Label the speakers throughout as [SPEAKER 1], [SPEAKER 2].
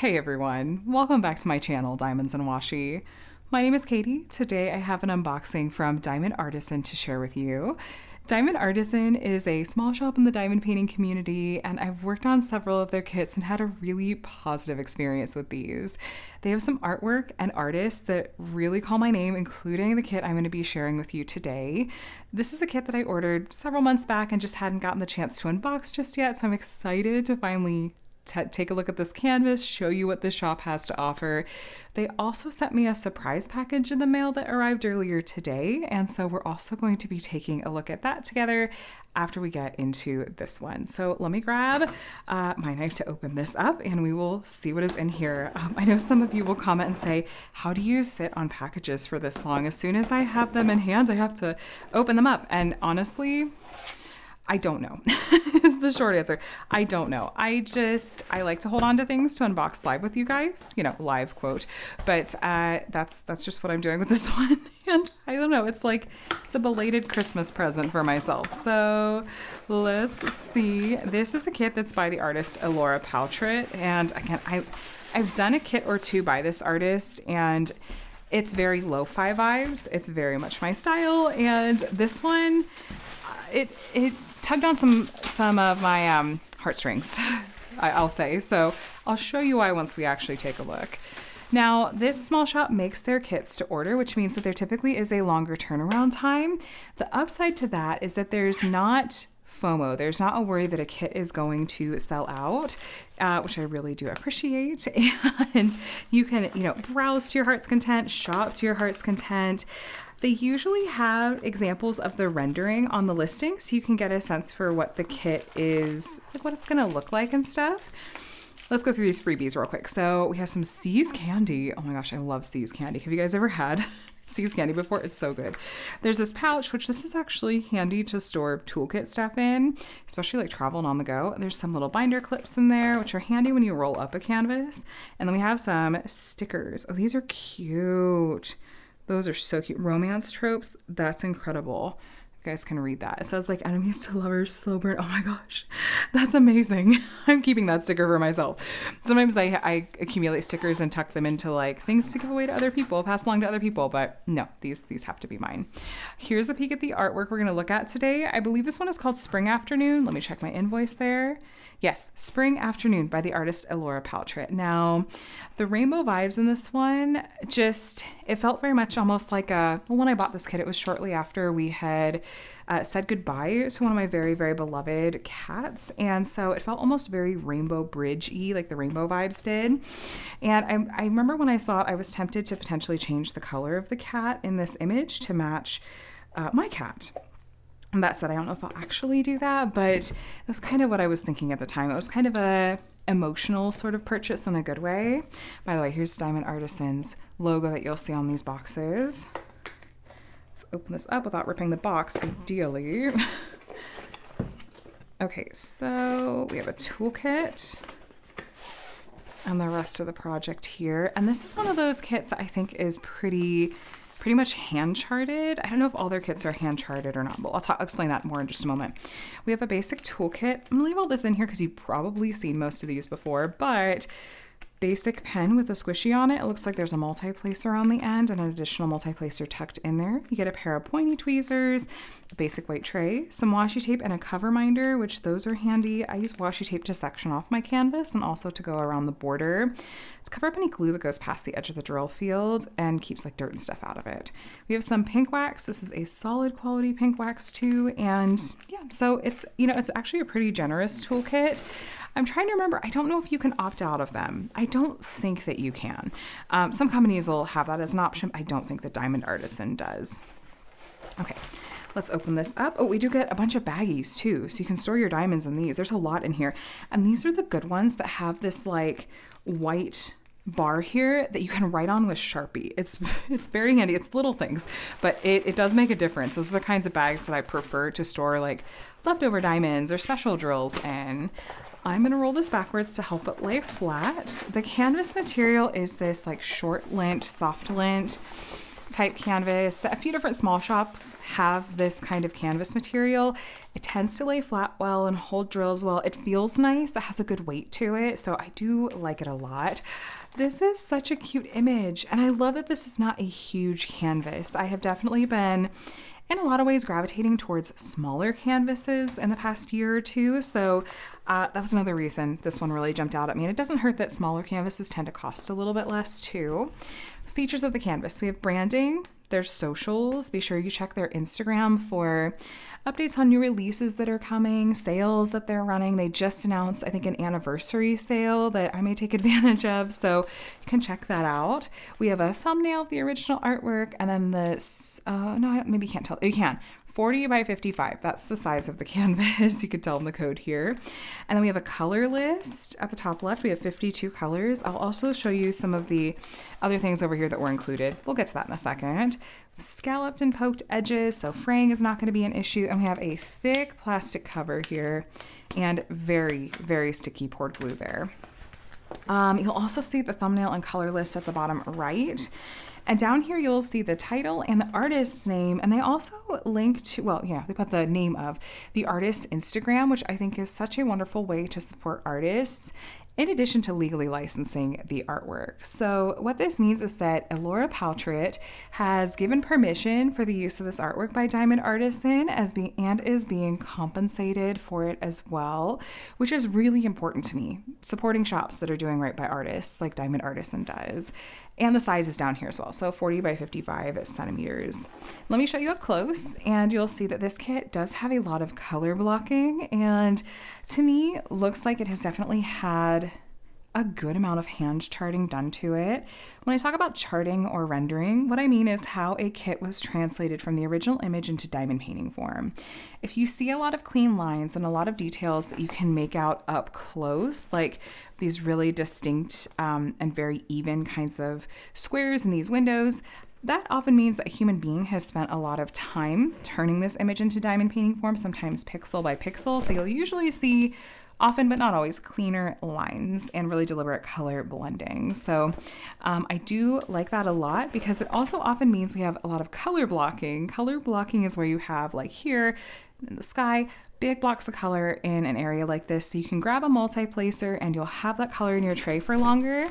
[SPEAKER 1] Hey everyone, welcome back to my channel, Diamonds and Washi. My name is Katie. Today I have an unboxing from Diamond Artisan to share with you. Diamond Artisan is a small shop in the diamond painting community, and I've worked on several of their kits and had a really positive experience with these. They have some artwork and artists that really call my name, including the kit I'm going to be sharing with you today. This is a kit that I ordered several months back and just hadn't gotten the chance to unbox just yet, so I'm excited to finally take a look at this canvas, show you what this shop has to offer. They also sent me a surprise package in the mail that arrived earlier today, and so we're also going to be taking a look at that together after we get into this one. So let me grab my knife to open this up and we will see what is in here. I know some of you will comment and say, how do you sit on packages for this long? As soon as I have them in hand, I have to open them up. And honestly, I don't know is the short answer. I don't know. I like to hold on to things to unbox live with you guys, live quote, but that's just what I'm doing with this one. And I don't know, it's a belated Christmas present for myself. So let's see. This is a kit that's by the artist Elora Pautrat. And again, I've done a kit or two by this artist, and it's very lo-fi vibes. It's very much my style. And this one, it tugged on some of my heartstrings, I'll say. So I'll show you why once we actually take a look. Now, this small shop makes their kits to order, which means that there typically is a longer turnaround time. The upside to that is that there's not FOMO. There's not a worry that a kit is going to sell out, which I really do appreciate. And you can, browse to your heart's content, shop to your heart's content. They usually have examples of the rendering on the listing, so you can get a sense for what the kit is, what it's gonna look like and stuff. Let's go through these freebies real quick. So we have some See's candy. Oh my gosh, I love See's candy. Have you guys ever had See's candy before? It's so good. There's this pouch, which this is actually handy to store toolkit stuff in, especially like traveling on the go. There's some little binder clips in there, which are handy when you roll up a canvas. And then we have some stickers. Oh, these are cute. Those are so cute. Romance tropes. That's incredible. You guys can read that. It says like enemies to lovers, slow burn. Oh my gosh. That's amazing. I'm keeping that sticker for myself. Sometimes I accumulate stickers and tuck them into like things to give away to other people, pass along to other people, but no, these have to be mine. Here's a peek at the artwork we're going to look at today. I believe this one is called Spring Afternoon. Let me check my invoice there. Yes, Spring Afternoon by the artist Elora Pautrat. Now, the rainbow vibes in this one, it felt very much almost like when I bought this kit, it was shortly after we had said goodbye to one of my very, very beloved cats. And so it felt almost very Rainbow Bridge-y, like the rainbow vibes did. And I remember when I saw it, I was tempted to potentially change the color of the cat in this image to match my cat. And that said, I don't know if I'll actually do that, but that's kind of what I was thinking at the time. It was kind of a emotional sort of purchase in a good way. By the way, here's Diamond Artisan's logo that you'll see on these boxes. Let's open this up without ripping the box, ideally. Okay, so we have a toolkit and the rest of the project here. And this is one of those kits that I think is pretty much hand charted. I don't know if all their kits are hand charted or not, but I'll explain that more in just a moment. We have a basic toolkit. I'm gonna leave all this in here because you've probably seen most of these before, but basic pen with a squishy on it. It looks like there's a multi-placer on the end and an additional multi-placer tucked in there. You get a pair of pointy tweezers, a basic white tray, some washi tape, and a cover minder, which those are handy. I use washi tape to section off my canvas and also to go around the border. It's cover up any glue that goes past the edge of the drill field and keeps like dirt and stuff out of it. We have some pink wax. This is a solid quality pink wax too. And yeah, so it's actually a pretty generous toolkit. I'm trying to remember, I don't know if you can opt out of them. I don't think that you can. Some companies will have that as an option. I don't think that Diamond Artisan does. Okay, let's open this up. Oh, we do get a bunch of baggies too, so you can store your diamonds in these. There's a lot in here. And these are the good ones that have this like white bar here that you can write on with Sharpie. It's very handy. It's little things, but it does make a difference. Those are the kinds of bags that I prefer to store like leftover diamonds or special drills in. I'm going to roll this backwards to help it lay flat. The canvas material is this like short lint, soft lint. type canvas. A few different small shops have this kind of canvas material. It tends to lay flat well and hold drills well. It feels nice. It has a good weight to it, so I do like it a lot. This is such a cute image, and I love that this is not a huge canvas. I have definitely been, in a lot of ways, gravitating towards smaller canvases in the past year or two, so that was another reason this one really jumped out at me. And it doesn't hurt that smaller canvases tend to cost a little bit less too. Features of the canvas: we have branding, there's socials. Be sure you check their Instagram for updates on new releases that are coming, sales that they're running. They just announced, I think, an anniversary sale that I may take advantage of, so you can check that out. We have a thumbnail of the original artwork, and then this, no, maybe you can't tell. You can. 40 by 55. That's the size of the canvas. You could tell in the code here. And then we have a color list at the top left. We have 52 colors. I'll also show you some of the other things over here that were included. We'll get to that in a second. Scalloped and poked edges, so fraying is not going to be an issue. And we have a thick plastic cover here and very, very sticky poured glue there. You'll also see the thumbnail and color list at the bottom right. And down here, you'll see the title and the artist's name. And they also link to, well, yeah, they put the name of the artist's Instagram, which I think is such a wonderful way to support artists, in addition to legally licensing the artwork. So what this means is that Elora Pautrat has given permission for the use of this artwork by Diamond Artisan and is being compensated for it as well, which is really important to me, supporting shops that are doing right by artists like Diamond Artisan does. And the size is down here as well, so 40 by 55 centimeters. Let me show you up close, and you'll see that this kit does have a lot of color blocking, and to me, looks like it has definitely had a good amount of hand charting done to it. When I talk about charting or rendering, what I mean is how a kit was translated from the original image into diamond painting form. If you see a lot of clean lines and a lot of details that you can make out up close, like these really distinct and very even kinds of squares in these windows, that often means that a human being has spent a lot of time turning this image into diamond painting form, sometimes pixel by pixel. So you'll usually see, often but not always, cleaner lines and really deliberate color blending. So I do like that a lot because it also often means we have a lot of color blocking. Color blocking is where you have, like here in the sky, big blocks of color in an area like this. So you can grab a multi-placer and you'll have that color in your tray for longer.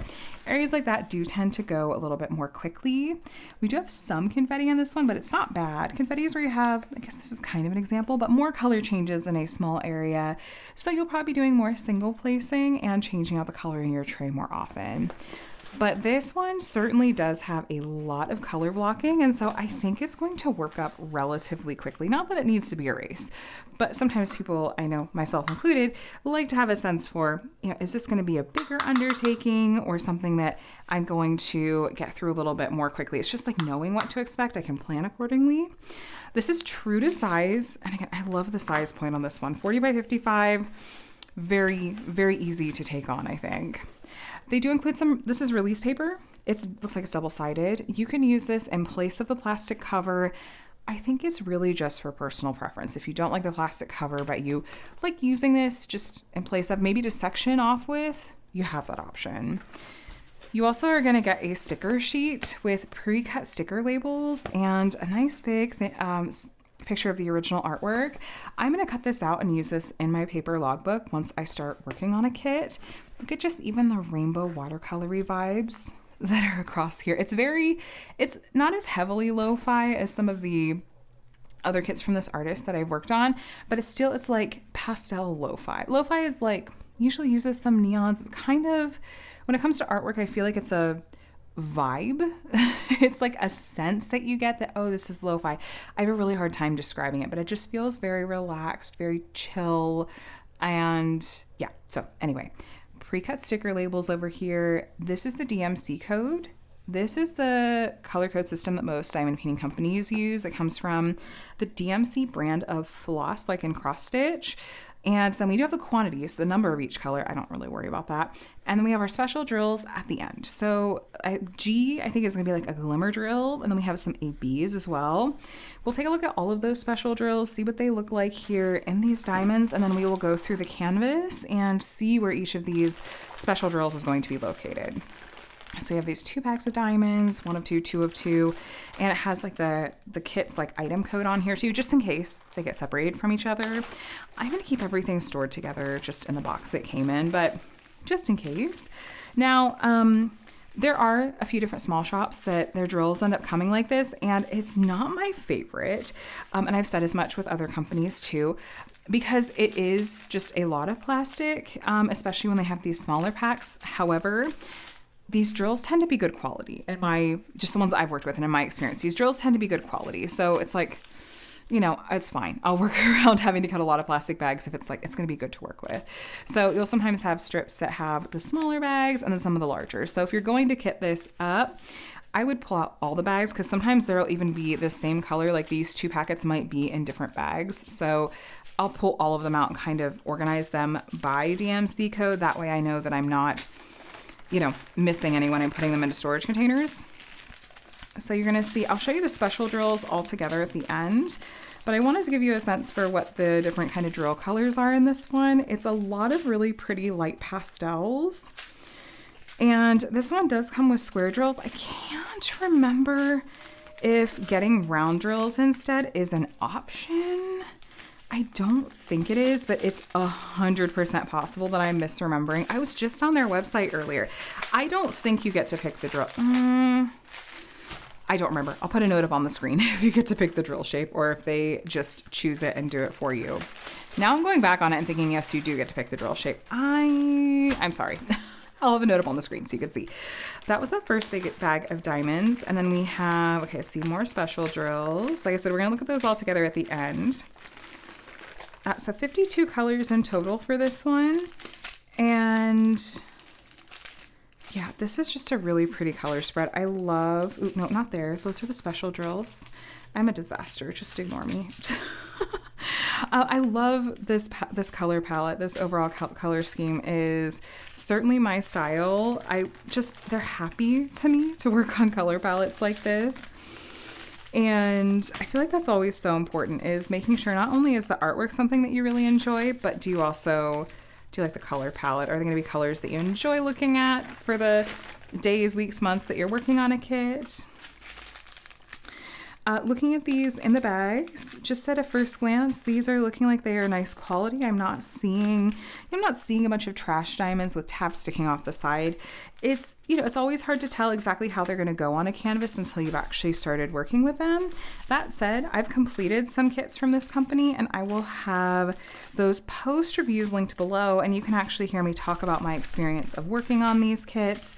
[SPEAKER 1] Areas like that do tend to go a little bit more quickly. We do have some confetti on this one, but it's not bad. Confetti is where you have, I guess this is kind of an example, but more color changes in a small area. So you'll probably be doing more single placing and changing out the color in your tray more often. But this one certainly does have a lot of color blocking, and so I think it's going to work up relatively quickly. Not that it needs to be a race, but sometimes people, I know myself included, like to have a sense for, is this going to be a bigger undertaking or something that I'm going to get through a little bit more quickly? It's just like knowing what to expect. I can plan accordingly. This is true to size, and again, I love the size point on this one. 40 by 55, very, very easy to take on, I think. They do include this is release paper. It looks like it's double-sided. You can use this in place of the plastic cover. I think it's really just for personal preference. If you don't like the plastic cover, but you like using this just in place of maybe to section off with, you have that option. You also are going to get a sticker sheet with pre-cut sticker labels and a nice big picture of the original artwork. I'm going to cut this out and use this in my paper logbook once I start working on a kit. Look at just even the rainbow watercolory vibes that are across here. It's not as heavily lo-fi as some of the other kits from this artist that I've worked on, but it's like pastel lo-fi. Lo-fi is like, usually uses some neons. It's kind of, when it comes to artwork, I feel like it's a vibe. It's like a sense that you get that, oh, this is lo-fi. I have a really hard time describing it, but it just feels very relaxed, very chill. And yeah, so anyway, pre-cut sticker labels over here. This is the DMC code. This is the color code system that most diamond painting companies use. It comes from the DMC brand of floss, like in cross stitch. And then we do have the quantities, the number of each color. I don't really worry about that. And then we have our special drills at the end. So G, I think, is going to be like a glimmer drill. And then we have some ABs as well. We'll take a look at all of those special drills, see what they look like here in these diamonds. And then we will go through the canvas and see where each of these special drills is going to be located. So you have these 2 packs of diamonds, 1 of 2, 2 of 2, and it has like the kit's like item code on here too, just in case they get separated from each other. I'm gonna keep everything stored together just in the box it came in, but just in case. Now, there are a few different small shops that their drills end up coming like this, and it's not my favorite. And I've said as much with other companies too, because it is just a lot of plastic, especially when they have these smaller packs. However, these drills tend to be good quality just the ones I've worked with and in my experience, these drills tend to be good quality. So it's like, you know, it's fine. I'll work around having to cut a lot of plastic bags if it's like, it's going to be good to work with. So you'll sometimes have strips that have the smaller bags and then some of the larger. So if you're going to kit this up, I would pull out all the bags, because sometimes there'll even be the same color, like these 2 packets might be in different bags. So I'll pull all of them out and kind of organize them by DMC code. That way I know that I'm not, you know, missing any when I'm putting them into storage containers. So you're gonna see, I'll show you the special drills all together at the end, but I wanted to give you a sense for what the different kind of drill colors are in this one. It's a lot of really pretty light pastels. And this one does come with square drills. I can't remember if getting round drills instead is an option. I don't think it is, but it's 100% possible that I'm misremembering. I was just on their website earlier. I don't think you get to pick the drill. I don't remember. I'll put a note up on the screen if you get to pick the drill shape or if they just choose it and do it for you. Now I'm going back on it and thinking, yes, you do get to pick the drill shape. I'm sorry. I'll have a note up on the screen so you can see. That was the first big bag of diamonds. And then we have, okay, see more special drills. Like I said, we're gonna look at those all together at the end. So 52 colors in total for this one. And yeah, this is just a really pretty color spread. I love, ooh, no, not there. Those are the special drills. I'm a disaster, just ignore me. I love this color palette. This overall color scheme is certainly my style. They're happy to me to work on color palettes like this. And I feel like that's always so important, is making sure not only is the artwork something that you really enjoy, but do you like the color palette? Are they going to be colors that you enjoy looking at for the days, weeks, months that you're working on a kit? Looking at these in the bags, just at a first glance, these are looking like they are nice quality. I'm not seeing a bunch of trash diamonds with tabs sticking off the side. It's always hard to tell exactly how they're going to go on a canvas until you've actually started working with them. That said, I've completed some kits from this company, and I will have those post reviews linked below, and you can actually hear me talk about my experience of working on these kits,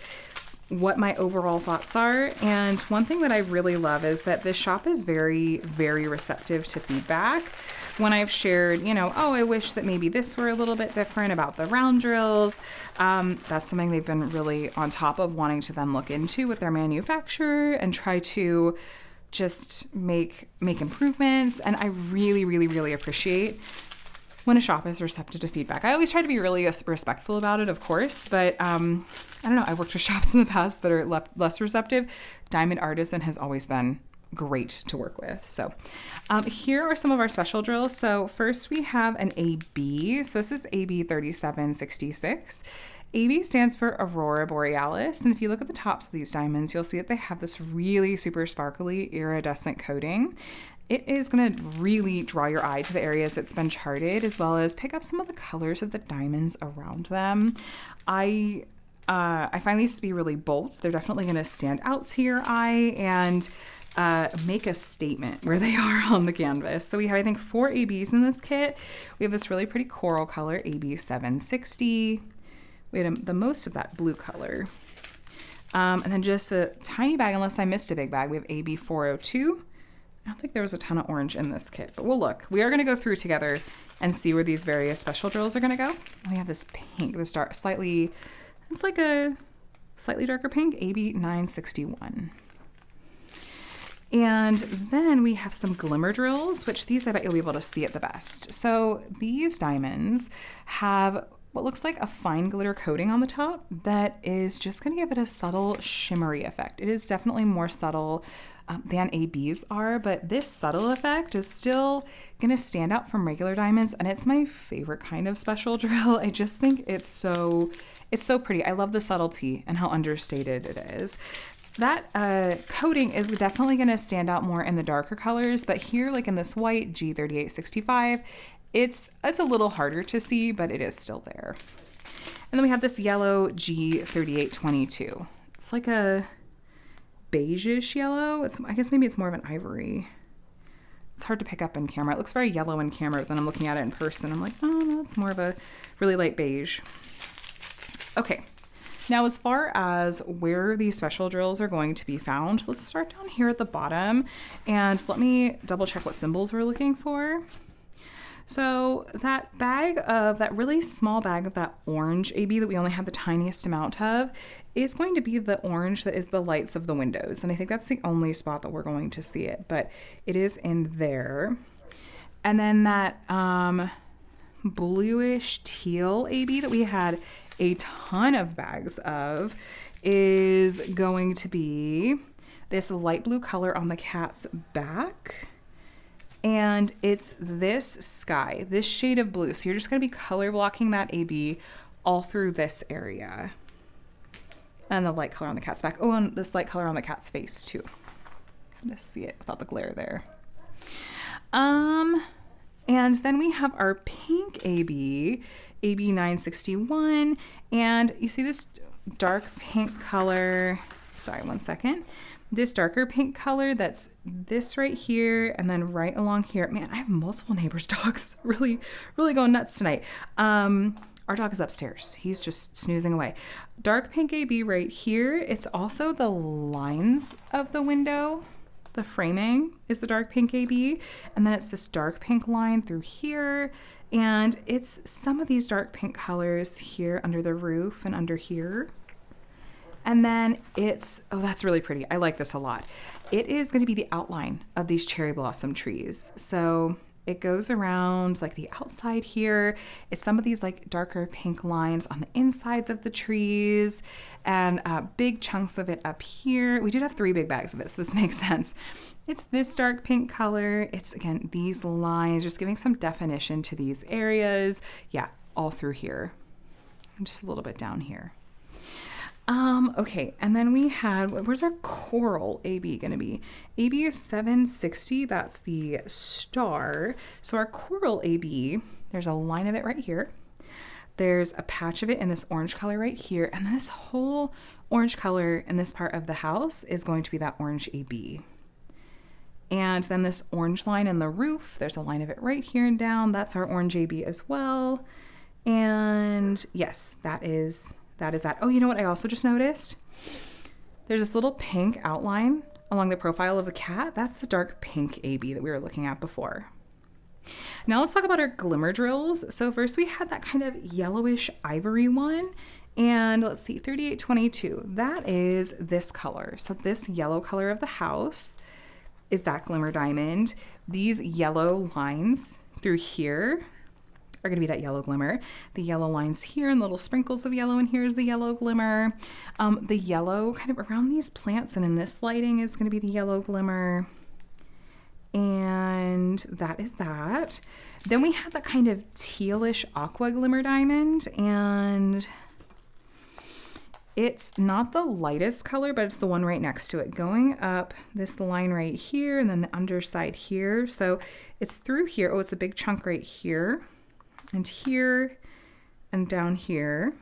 [SPEAKER 1] what my overall thoughts are. And one thing that I really love is that this shop is very, very receptive to feedback. When I've shared, oh, I wish that maybe this were a little bit different about the round drills, that's something they've been really on top of, wanting to then look into with their manufacturer and try to just make improvements. And I really, really, really appreciate when a shop is receptive to feedback. I always try to be really respectful about it, of course, but I don't know. I've worked with shops in the past that are less receptive. Diamond Artisan has always been great to work with. So here are some of our special drills. So first we have an AB. So this is AB 3766. AB stands for Aurora Borealis. And if you look at the tops of these diamonds, you'll see that they have this really super sparkly iridescent coating. It is going to really draw your eye to the areas that's been charted, as well as pick up some of the colors of the diamonds around them. I find these to be really bold. They're definitely going to stand out to your eye and make a statement where they are on the canvas. So we have, I think, 4 ABs in this kit. We have this really pretty coral color, AB 760. We had the most of that blue color. And then just a tiny bag, unless I missed a big bag, we have AB 402. I don't think there was a ton of orange in this kit, but we'll look. We are going to go through together and see where these various special drills are going to go. We have this pink, this dark, it's like a slightly darker pink, AB 961. And then we have some glimmer drills, which these I bet you'll be able to see at the best. So these diamonds have what looks like a fine glitter coating on the top that is just going to give it a subtle shimmery effect. It is definitely more subtle than ABs are, but this subtle effect is still gonna stand out from regular diamonds, and it's my favorite kind of special drill. I just think it's so pretty. I love the subtlety and how understated it is. That coating is definitely going to stand out more in the darker colors, but here, like in this white G3865, it's a little harder to see, but it is still there. And then we have this yellow G3822. It's like a beige-ish yellow. I guess maybe it's more of an ivory. It's hard to pick up in camera. It looks very yellow in camera, but then I'm looking at it in person. I'm like, oh no, it's more of a really light beige. Okay. Now, as far as where these special drills are going to be found, let's start down here at the bottom and let me double check what symbols we're looking for. So that really small bag of that orange AB that we only have the tiniest amount of is going to be the orange that is the lights of the windows. And I think that's the only spot that we're going to see it, but it is in there. And then that bluish teal AB that we had a ton of bags of is going to be this light blue color on the cat's back. And it's this sky, this shade of blue. So you're just going to be color blocking that AB all through this area. And the light color on the cat's back. Oh, and this light color on the cat's face too. Kind of see it without the glare there. And then we have our pink AB, AB 961, and you see this dark pink color, sorry, one second. This darker pink color that's this right here and then right along here. Man, I have multiple neighbors' dogs really going nuts tonight. Our dog is upstairs. He's just snoozing away. Dark pink AB right here. It's also the lines of the window. The framing is the dark pink AB, and then it's this dark pink line through here, and it's some of these dark pink colors here under the roof and under here. And then it's, oh, that's really pretty. I like this a lot. It is going to be the outline of these cherry blossom trees. So it goes around like the outside here. It's some of these like darker pink lines on the insides of the trees and big chunks of it up here. We did have 3 big bags of it, so this makes sense. It's this dark pink color. It's, again, these lines, just giving some definition to these areas. Yeah, all through here. And just a little bit down here. Okay, and then we had, where's our coral AB going to be? AB is 760, that's the star. So our coral AB, there's a line of it right here. There's a patch of it in this orange color right here, and this whole orange color in this part of the house is going to be that orange AB. And then this orange line in the roof, there's a line of it right here and down. That's our orange AB as well. And yes, that is that. Oh, you know what I also just noticed? There's this little pink outline along the profile of the cat. That's the dark pink AB that we were looking at before. Now let's talk about our glimmer drills. So first we had that kind of yellowish ivory one. And let's see, 3822, that is this color. So this yellow color of the house is that glimmer diamond. These yellow lines through here are going to be that yellow glimmer. The yellow lines here and little sprinkles of yellow, and here's the yellow glimmer. The yellow kind of around these plants and in this lighting is going to be the yellow glimmer. And that is that. Then we have that kind of tealish aqua glimmer diamond, and it's not the lightest color, but it's the one right next to it, going up this line right here and then the underside here. So it's through here. Oh, it's a big chunk right here and here and down here.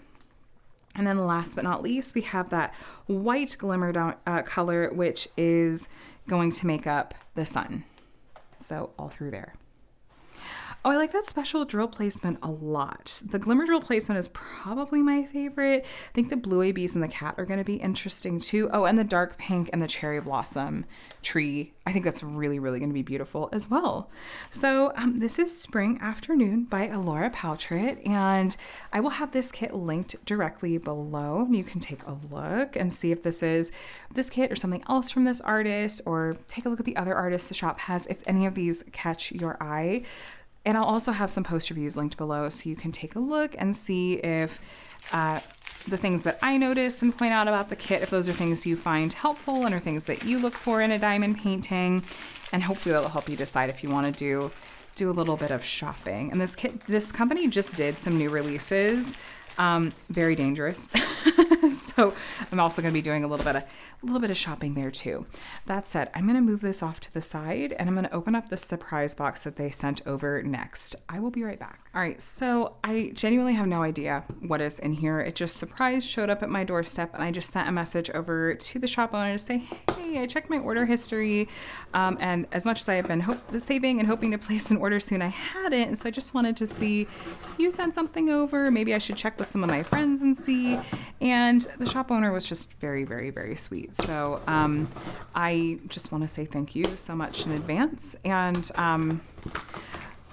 [SPEAKER 1] And then last but not least, we have that white glimmer color, which is going to make up the sun. So all through there. Oh, I like that special drill placement a lot. The glimmer drill placement is probably my favorite. I think the blue ABs and the cat are going to be interesting too. Oh, and the dark pink and the cherry blossom tree. I think that's really going to be beautiful as well. So this is Spring Afternoon by Elora Pautrat, and I will have this kit linked directly below. You can take a look and see if this is this kit or something else from this artist, or take a look at the other artists the shop has if any of these catch your eye. And I'll also have some post reviews linked below so you can take a look and see if the things that I notice and point out about the kit, if those are things you find helpful and are things that you look for in a diamond painting. And hopefully that'll help you decide if you want to do a little bit of shopping. And this company just did some new releases. Very dangerous. So I'm also going to be doing a little bit of shopping there too. That said, I'm going to move this off to the side and I'm going to open up the surprise box that they sent over next. I will be right back. All right. So I genuinely have no idea what is in here. It just showed up at my doorstep and I just sent a message over to the shop owner to say, hey, I checked my order history. And as much as I have been saving and hoping to place an order soon, I hadn't. And so I just wanted to see if you sent something over. Maybe I should check with some of my friends and see. And the shop owner was just very, very, very sweet. So I just want to say thank you so much in advance. And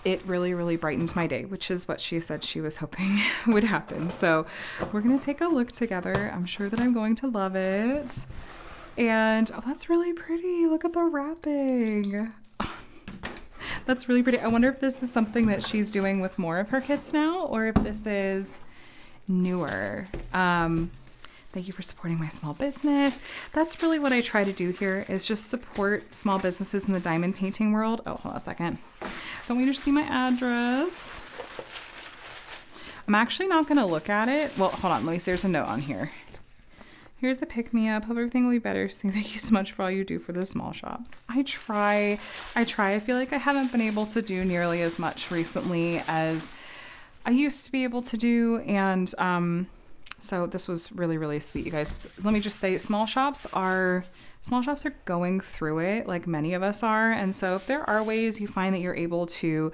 [SPEAKER 1] it really, really brightened my day, which is what she said she was hoping would happen. So we're going to take a look together. I'm sure that I'm going to love it. And oh, that's really pretty. Look at the wrapping. Oh, that's really pretty. I wonder if this is something that she's doing with more of her kits now, or if this is newer. Thank you for supporting my small business. That's really what I try to do here, is just support small businesses in the diamond painting world. Oh, hold on a second. Don't want you to see my address. I'm actually not going to look at it. Well, hold on. Let me see. There's a note on here. Here's the pick-me-up. Hope everything will be better soon. Thank you so much for all you do for the small shops. I try. I feel like I haven't been able to do nearly as much recently as I used to be able to do. And so this was really, really sweet, you guys. Let me just say, small shops are going through it, like many of us are. And so if there are ways you find that you're able to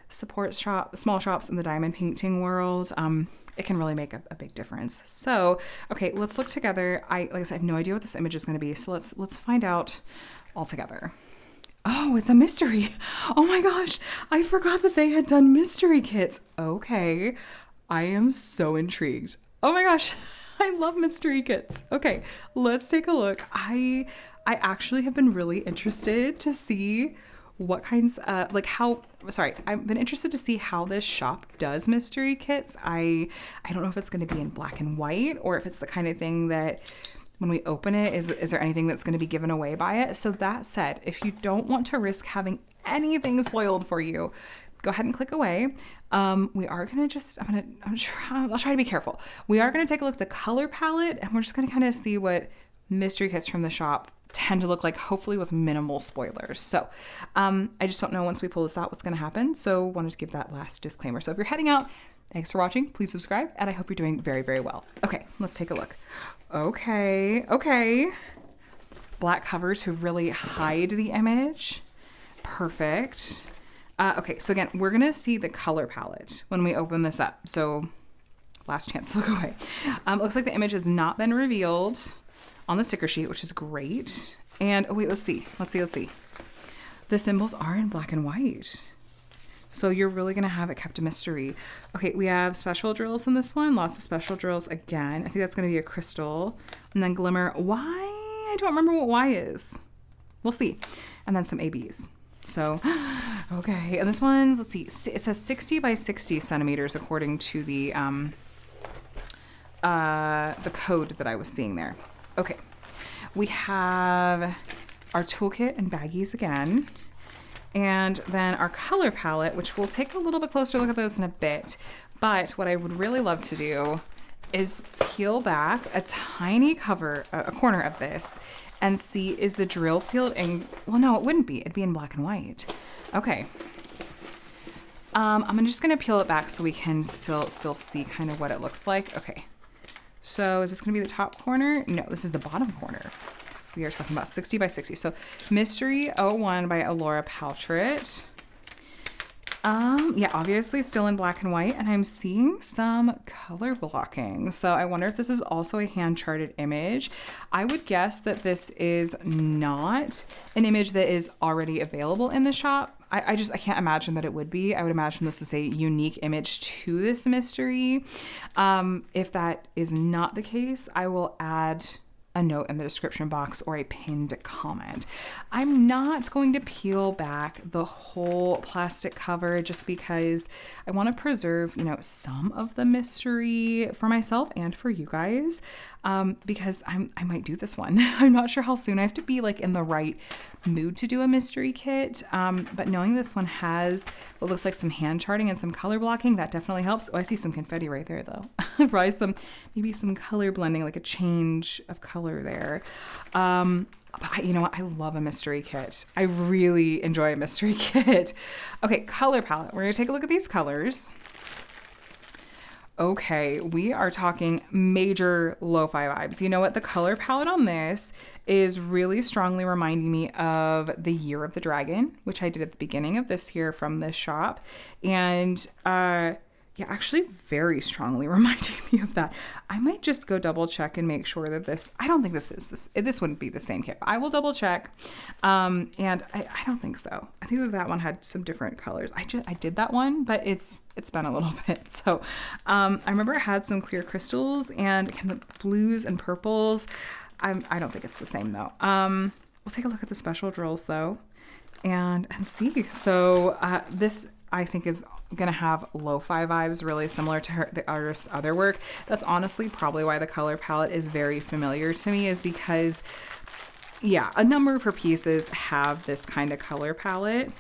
[SPEAKER 1] support small shops in the diamond painting world, it can really make a big difference. So, okay, let's look together. Like I said, I have no idea what this image is going to be. So let's find out all together. Oh, it's a mystery. Oh my gosh, I forgot that they had done mystery kits. Okay, I am so intrigued. Oh my gosh, I love mystery kits. Okay, let's take a look. I actually have been really interested to see what kinds, I've been interested to see how this shop does mystery kits. I don't know if it's going to be in black and white, or if it's the kind of thing that when we open it, is there anything that's going to be given away by it? So that said, if you don't want to risk having anything spoiled for you, go ahead and click away. We are going to I'll try to be careful. We are going to take a look at the color palette, and we're just going to kind of see what mystery kits from the shop tend to look like, hopefully with minimal spoilers. So I just don't know once we pull this out what's going to happen. So wanted to give that last disclaimer. So if you're heading out, thanks for watching. Please subscribe, and I hope you're doing very, very well. Okay, let's take a look. Okay. Black cover to really hide the image. Perfect. Okay, so again, we're gonna see the color palette when we open this up. So last chance to look away. Looks like the image has not been revealed on the sticker sheet, which is great. And oh wait, let's see. The symbols are in black and white. So you're really gonna have it kept a mystery. Okay, we have special drills in this one. Lots of special drills again. I think that's gonna be a crystal. And then glimmer. Y, I don't remember what Y is. We'll see. And then some ABs. So, okay. And this one's, let's see, it says 60 by 60 centimeters according to the code that I was seeing there. Okay. We have our toolkit and baggies again. And then our color palette, which we'll take a little bit closer look at those in a bit. But what I would really love to do is peel back a tiny corner of this and see, is the drill field in, well, no, it wouldn't be. It'd be in black and white. Okay. I'm just going to peel it back so we can still see kind of what it looks like. Okay. So is this going to be the top corner? No, this is the bottom corner. So we are talking about 60 by 60. So Mystery 01 by Elora Pautrat. Yeah, obviously still in black and white, and I'm seeing some color blocking. So I wonder if this is also a hand charted image. I would guess that this is not an image that is already available in the shop. I can't imagine that it would be. I would imagine this is a unique image to this mystery. If that is not the case, I will add a note in the description box or a pinned comment. I'm not going to peel back the whole plastic cover just because I want to preserve, you know, some of the mystery for myself and for you guys, because I might do this one. I'm not sure how soon. I have to be like in the right mood to do a mystery kit, but knowing this one has what looks like some hand charting and some color blocking, that definitely helps. Oh, I see some confetti right there though. Probably maybe some color blending, like a change of color there. But you know what? I love a mystery kit. I really enjoy a mystery kit. Okay, color palette. We're gonna take a look at these colors. Okay, we are talking major lo-fi vibes. You know what? The color palette on this is really strongly reminding me of the Year of the Dragon, which I did at the beginning of this year from this shop. And yeah, actually very strongly reminding me of that. I might just go double check and make sure that this, I don't think this wouldn't be the same kit. I will double check. And I don't think so. I think that one had some different colors. I did that one, but it's been a little bit. So I remember it had some clear crystals and kind of blues and purples. I don't think it's the same though. We'll take a look at the special drills though and see. So this I think is gonna have lo-fi vibes really similar to the artist's other work. That's honestly probably why the color palette is very familiar to me, is because yeah, a number of her pieces have this kind of color palette.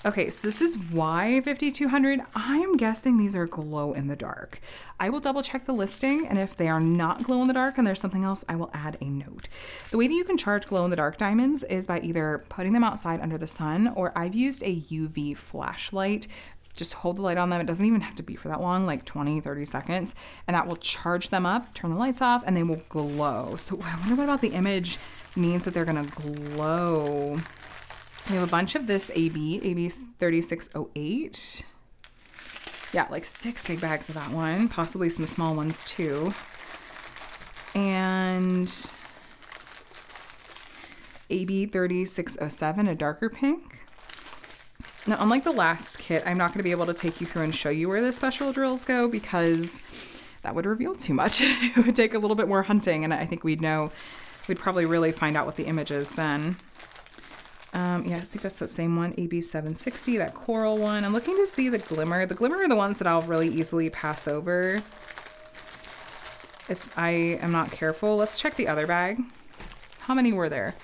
[SPEAKER 1] Okay, so this is why 5200. I'm guessing these are glow in the dark. I will double check the listing, and if they are not glow in the dark and there's something else, I will add a note. The way that you can charge glow in the dark diamonds is by either putting them outside under the sun, or I've used a UV flashlight. Just hold the light on them. It doesn't even have to be for that long, like 20, 30 seconds, and that will charge them up, turn the lights off, and they will glow. So I wonder what about the image means that they're gonna glow. We have a bunch of this AB 3608. Yeah, like 6 big bags of that one, possibly some small ones too. And AB 3607, a darker pink. Now, unlike the last kit, I'm not going to be able to take you through and show you where the special drills go because that would reveal too much. It would take a little bit more hunting, and I think we'd probably really find out what the image is then. Yeah, I think that's the same one, AB 760, that coral one. I'm looking to see the glimmer. The glimmer are the ones that I'll really easily pass over if I am not careful. Let's check the other bag. How many were there?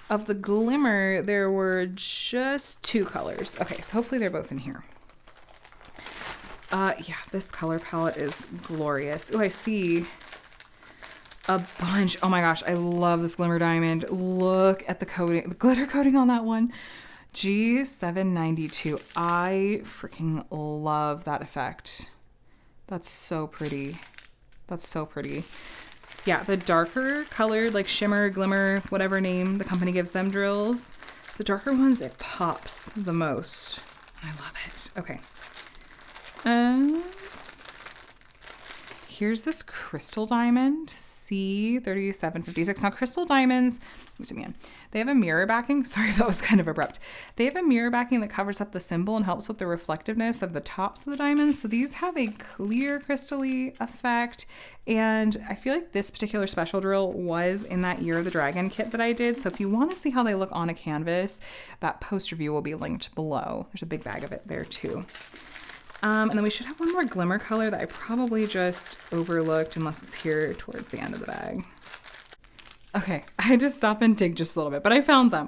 [SPEAKER 1] Of the glimmer, there were just 2 colors. Okay, so hopefully they're both in here. Yeah, this color palette is glorious. Oh, I see a bunch. Oh my gosh, I love this glimmer diamond. Look at the coating, the glitter coating on that one. G792. I freaking love that effect. That's so pretty. That's so pretty. Yeah, the darker colored, like shimmer, glimmer, whatever name the company gives them drills, the darker ones, it pops the most. I love it. Okay. Here's this crystal diamond, C3756. Now, crystal diamonds, let me zoom in. They have a mirror backing. Sorry, that was kind of abrupt. They have a mirror backing that covers up the symbol and helps with the reflectiveness of the tops of the diamonds. So these have a clear crystal-y effect. And I feel like this particular special drill was in that Year of the Dragon kit that I did. So if you want to see how they look on a canvas, that post review will be linked below. There's a big bag of it there too. And then we should have one more glimmer color that I probably just overlooked unless it's here towards the end of the bag. Okay, I had to stop and dig just a little bit, but I found them.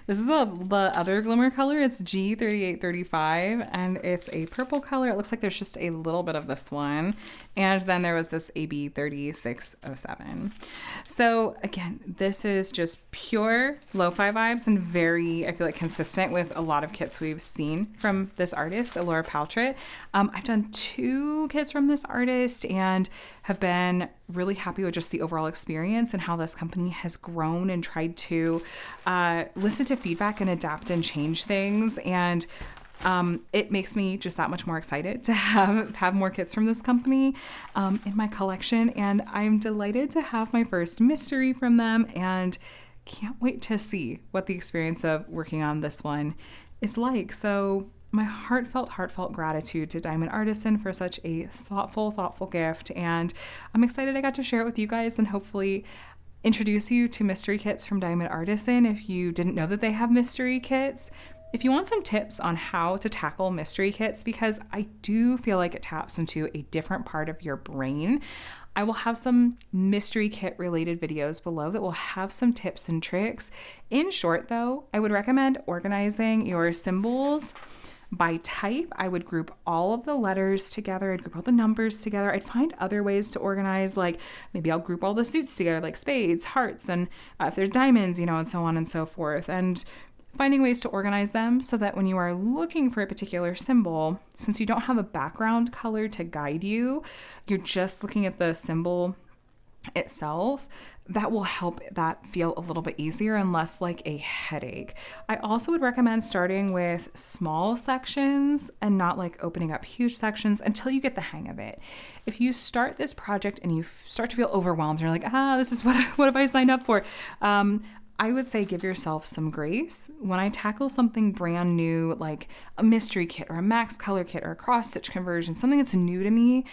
[SPEAKER 1] This is the other glimmer color. It's G3835, and it's a purple color. It looks like there's just a little bit of this one. And then there was this AB3607. So again, this is just pure lo-fi vibes and very, I feel like, consistent with a lot of kits we've seen from this artist, Elora Pautrat. I've done 2 kits from this artist and have been really happy with just the overall experience and how this company has grown and tried to listen to feedback and adapt and change things. And it makes me just that much more excited to have more kits from this company in my collection. And I'm delighted to have my first mystery from them and can't wait to see what the experience of working on this one is like. So my heartfelt gratitude to Diamond Artisan for such a thoughtful gift. And I'm excited I got to share it with you guys, and hopefully introduce you to mystery kits from Diamond Artisan if you didn't know that they have mystery kits. If you want some tips on how to tackle mystery kits, because I do feel like it taps into a different part of your brain, I will have some mystery kit related videos below that will have some tips and tricks. In short though, I would recommend organizing your symbols by type. I would group all of the letters together. I'd group all the numbers together. I'd find other ways to organize, like maybe I'll group all the suits together, like spades, hearts, and if there's diamonds, and so on and so forth. And finding ways to organize them so that when you are looking for a particular symbol, since you don't have a background color to guide you, you're just looking at the symbol itself, that will help that feel a little bit easier and less like a headache. I also would recommend starting with small sections and not like opening up huge sections until you get the hang of it. If you start this project and you start to feel overwhelmed, you're like, this is what have I signed up for? I would say give yourself some grace. When I tackle something brand new, like a mystery kit or a max color kit or a cross stitch conversion, something that's new to me,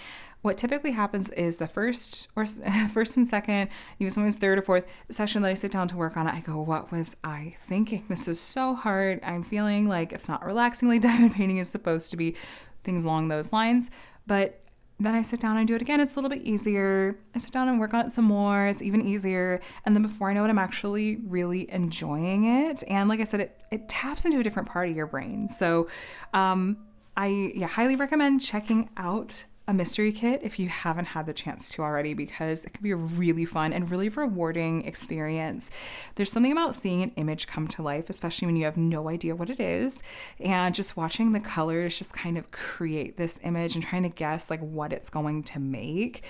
[SPEAKER 1] what typically happens is the first and second, even sometimes third or fourth session that I sit down to work on it, I go, what was I thinking? This is so hard. I'm feeling like it's not relaxing like diamond painting is supposed to be, things along those lines. But then I sit down and do it again. It's a little bit easier. I sit down and work on it some more. It's even easier. And then before I know it, I'm actually really enjoying it. And like I said, it taps into a different part of your brain. So I highly recommend checking out a mystery kit if you haven't had the chance to already, because it can be a really fun and really rewarding experience. There's something about seeing an image come to life, especially when you have no idea what it is, and just watching the colors just kind of create this image and trying to guess like what it's going to make.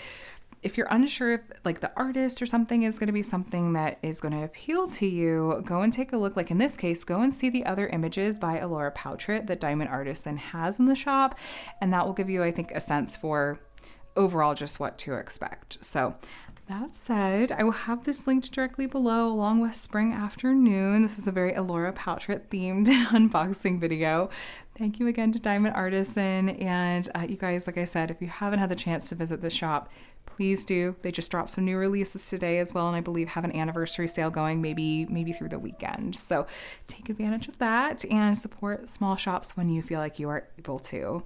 [SPEAKER 1] If you're unsure if like the artist or something is going to be something that is going to appeal to you, go and take a look. Like in this case, go and see the other images by Elora Pautrat that Diamond Artisan has in the shop. And that will give you, I think, a sense for overall just what to expect. So that said, I will have this linked directly below along with Spring Afternoon. This is a very Elora Pautrat themed unboxing video. Thank you again to Diamond Artisan. And you guys, like I said, if you haven't had the chance to visit the shop, please do. They just dropped some new releases today as well, and I believe have an anniversary sale going maybe through the weekend. So take advantage of that and support small shops when you feel like you are able to.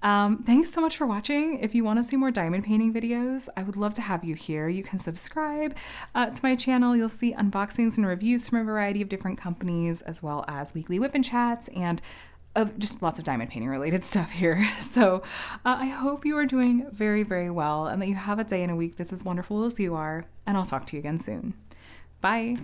[SPEAKER 1] Thanks so much for watching. If you want to see more diamond painting videos, I would love to have you here. You can subscribe to my channel. You'll see unboxings and reviews from a variety of different companies, as well as weekly whip and chats and just lots of diamond painting related stuff here. So I hope you are doing very, very well and that you have a day and a week that's as wonderful as you are. And I'll talk to you again soon. Bye.